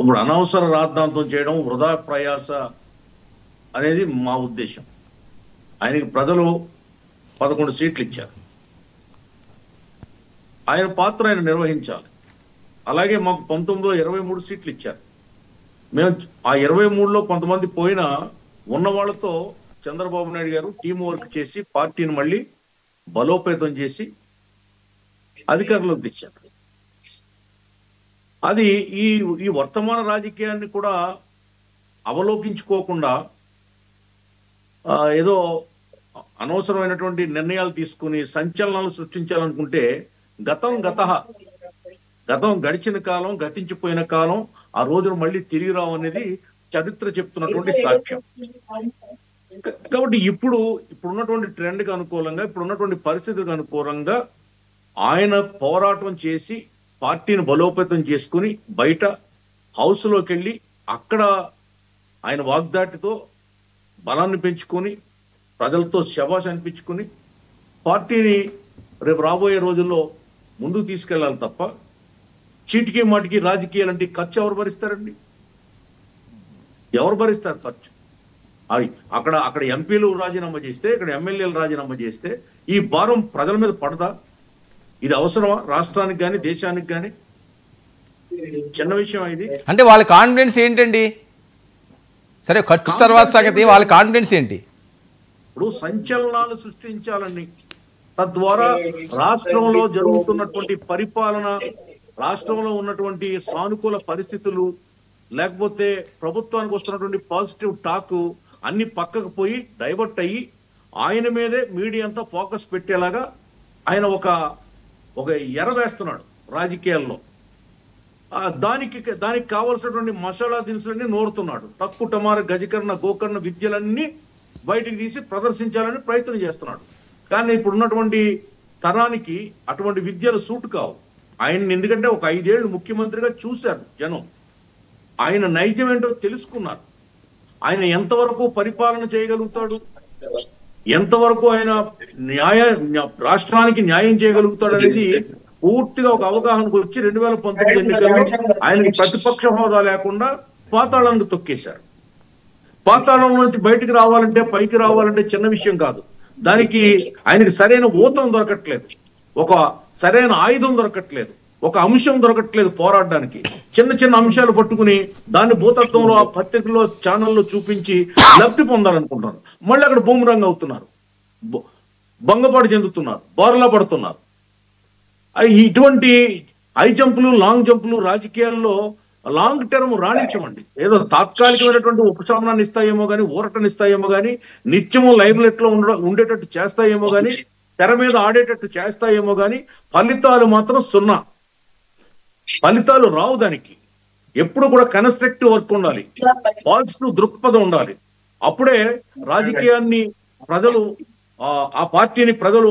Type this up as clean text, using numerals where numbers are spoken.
ఇప్పుడు అనవసర రాద్ధాంతం చేయడం, వృధా ప్రయాస అనేది మా ఉద్దేశం. ఆయనకి ప్రజలు 11 సీట్లు ఇచ్చారు. ఆయన పాత్ర ఆయన నిర్వహించాలి. అలాగే మాకు 19లో 23 సీట్లు ఇచ్చారు. మేము ఆ 23లో కొంతమంది పోయినా ఉన్న వాళ్ళతో చంద్రబాబు నాయుడు గారు టీం వర్క్ చేసి పార్టీని మళ్ళీ బలోపేతం చేసి అధికారంలోకి తెచ్చారు. అది ఈ వర్తమాన రాజకీయాన్ని కూడా అవలోకించుకోకుండా ఏదో అనవసరమైనటువంటి నిర్ణయాలు తీసుకుని సంచలనాలు సృష్టించాలనుకుంటే గతం గడిచిన కాలం, గతించిపోయిన కాలం, ఆ రోజును మళ్ళీ తిరిగి రావు అనేది చరిత్ర చెప్తున్నటువంటి సాక్ష్యం. కాబట్టి ఇప్పుడున్నటువంటి ట్రెండ్కి అనుకూలంగా, ఇప్పుడున్నటువంటి పరిస్థితులకు అనుకూలంగా ఆయన పోరాటం చేసి పార్టీని బలోపేతం చేసుకుని బయట హౌస్లోకి వెళ్ళి అక్కడ ఆయన వాగ్దాటితో బలాన్ని పెంచుకొని ప్రజలతో శబాష్ అనిపించుకుని పార్టీని రేపు రాబోయే రోజుల్లో ముందుకు తీసుకెళ్లాలి తప్ప చీటికి మాటికి రాజకీయాలు అంటే ఖర్చు ఎవరు భరిస్తారండి? ఎవరు భరిస్తారు ఖర్చు? అది అక్కడ ఎంపీలు రాజీనామా చేస్తే, ఇక్కడ ఎమ్మెల్యేలు రాజీనామా చేస్తే ఈ భారం ప్రజల మీద పడదా? ఇది అవసరమా రాష్ట్రానికి కానీ దేశానికి కానీ? చిన్న విషయం ఇది. అంటే వాళ్ళ కాన్ఫిడెన్స్ ఏంటండి? సరే ఖర్చు తర్వాత సంగతి, వాళ్ళ కాన్ఫిడెన్స్ ఏంటి? ఇప్పుడు సంచలనాలు సృష్టించాలని, తద్వారా రాష్ట్రంలో జరుగుతున్నటువంటి పరిపాలన, రాష్ట్రంలో ఉన్నటువంటి సానుకూల పరిస్థితులు, లేకపోతే ప్రభుత్వానికి వస్తున్నటువంటి పాజిటివ్ టాక్ అన్ని పక్కకు పోయి డైవర్ట్ అయ్యి ఆయన మీదే మీడియా అంతా ఫోకస్ పెట్టేలాగా ఆయన ఒక ఎర వేస్తున్నాడు రాజకీయాల్లో. దానికి కావలసినటువంటి మసాలా దినుసులన్నీ నోరుతున్నాడు. తక్కు టమార గజకర్ణ గోకర్ణ విద్యలన్నీ బయటికి తీసి ప్రదర్శించాలని ప్రయత్నం చేస్తున్నాడు. కానీ ఇప్పుడున్నటువంటి తరానికి అటువంటి విద్యలు సూట్ కావు. ఆయన్ని ఎందుకంటే ఒక 5 ఏళ్ళు ముఖ్యమంత్రిగా చూశారు జనం. ఆయన నైజం ఏంటో తెలుసుకున్నారు. ఆయన ఎంతవరకు పరిపాలన చేయగలుగుతాడు, ఎంతవరకు ఆయన రాష్ట్రానికి న్యాయం చేయగలుగుతాడు అనేది పూర్తిగా ఒక అవగాహనకు వచ్చి 2019 ఎన్నికల్లో ఆయనకి ప్రతిపక్ష హోదా లేకుండా పాతాళానికి తొక్కేశారు. పాతాళం నుంచి బయటికి రావాలంటే, పైకి రావాలంటే చిన్న విషయం కాదు. దానికి ఆయనకి సరైన ఊతం దొరకట్లేదు, ఒక సరైన ఆయుధం దొరకట్లేదు, ఒక అంశం దొరకట్లేదు పోరాడడానికి. చిన్న అంశాలు పట్టుకుని దాన్ని భూతత్వంలో ఆ పత్రికల్లో ఛానల్లో చూపించి లబ్ధి పొందాలనుకుంటున్నారు. మళ్ళీ అక్కడ బూమరంగ్ అవుతున్నారు, భంగపాటు చెందుతున్నారు, బోర్లా పడుతున్నారు. ఇటువంటి హై జంపులు, లాంగ్ జంపులు రాజకీయాల్లో లాంగ్ టర్మ్ రాణించమండి. ఏదో తాత్కాలికమైనటువంటి ఉపశమనాన్ని ఇస్తాయేమో కానీ, ఊరటనిస్తాయేమో కానీ, నిత్యము లైవ్లెట్ లో ఉండేటట్టు చేస్తాయేమో కానీ, తెర మీద ఆడేటట్టు చేస్తాయేమో కానీ ఫలితాలు మాత్రం 0. ఫలితాలు రావు. దానికి ఎప్పుడు కూడా కన్స్ట్రక్టివ్ వర్క్ ఉండాలి, పాజిటివ్ దృక్పథం ఉండాలి. అప్పుడే రాజకీయాన్ని ప్రజలు, ఆ పార్టీని ప్రజలు